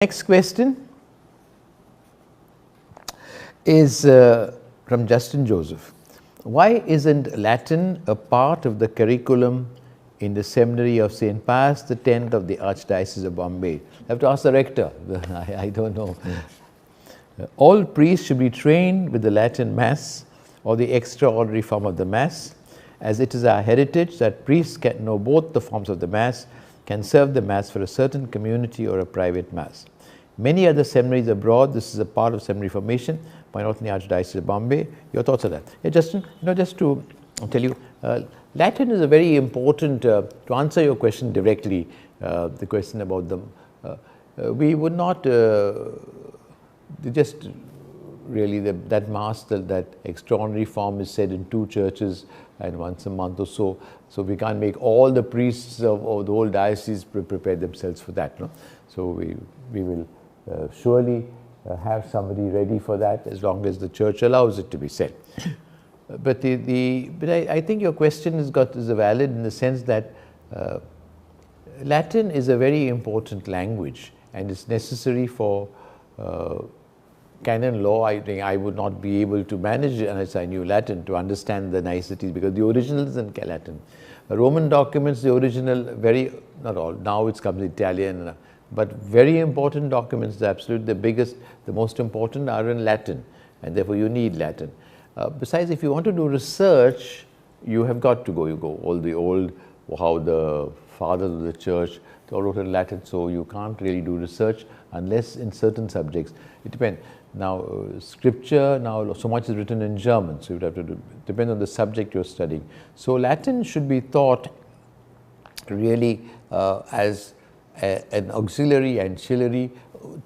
Next question is from Justin Joseph. Why isn't Latin a part of the curriculum in the seminary of St. Pius X of the Archdiocese of Bombay? I have to ask the rector. I don't know. All priests should be trained with the Latin Mass or the extraordinary form of the Mass, as it is our heritage that priests can know both the forms of the Mass, can serve the Mass for a certain community or a private Mass. Many other seminaries abroad, this is a part of seminary formation, why not in the Archdiocese of Bombay? Your thoughts on that? Yeah, Justin, just to tell you, Latin is a very important, to answer your question directly, the question about them, we would not just really that Mass, that extraordinary form is said in 2 churches and once a month or so. So we can't make all the priests of the whole diocese prepare themselves for that. No? So we will surely have somebody ready for that as long as the church allows it to be said. But I think your question is valid in the sense that Latin is a very important language and it's necessary for canon law. I think I would not be able to manage it unless I knew Latin to understand the niceties, because the original is in Latin. Roman documents, the original, not all, now it's comes Italian, but very important documents, the biggest, the most important are in Latin, and therefore you need Latin. Besides, if you want to do research, you have got to go. You go all the old, how the fathers of the church, they all wrote in Latin, so you can't really do research unless in certain subjects. It depends. Now, scripture, now so much is written in German, so you'd have to depend on the subject you're studying. So Latin should be taught really as an auxiliary, ancillary,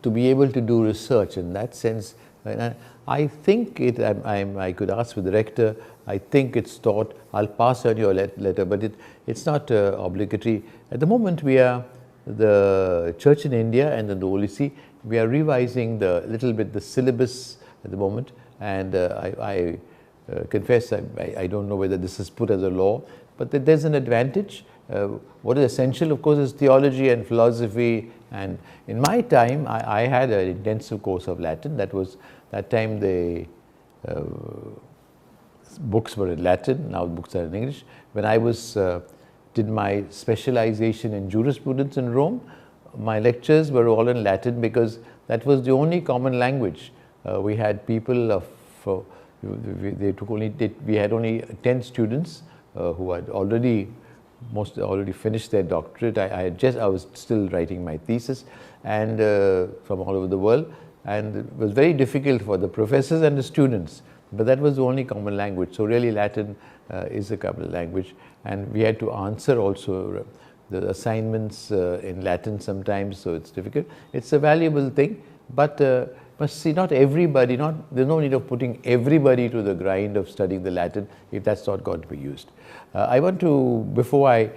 to be able to do research in that sense. And I think I could ask with the rector, I think it's taught. I'll pass on your letter, but it's not obligatory. At the moment, we are, the Church in India and the Holy See, we are revising the syllabus at the moment, and I confess I don't know whether this is put as a law, but there's an advantage. What is essential, of course, is theology and philosophy. And in my time, I had an intensive course of Latin. That time the books were in Latin. Now books are in English. When I did my specialization in jurisprudence in Rome, my lectures were all in Latin because that was the only common language. We had people we had only 10 students who had already finished their doctorate. I was still writing my thesis, and from all over the world, and it was very difficult for the professors and the students, but that was the only common language. So really Latin is a common language, and we had to answer also the assignments in Latin sometimes, so it's difficult. It's a valuable thing, but see, not everybody, there's no need of putting everybody to the grind of studying the Latin if that's not going to be used. I want to, before I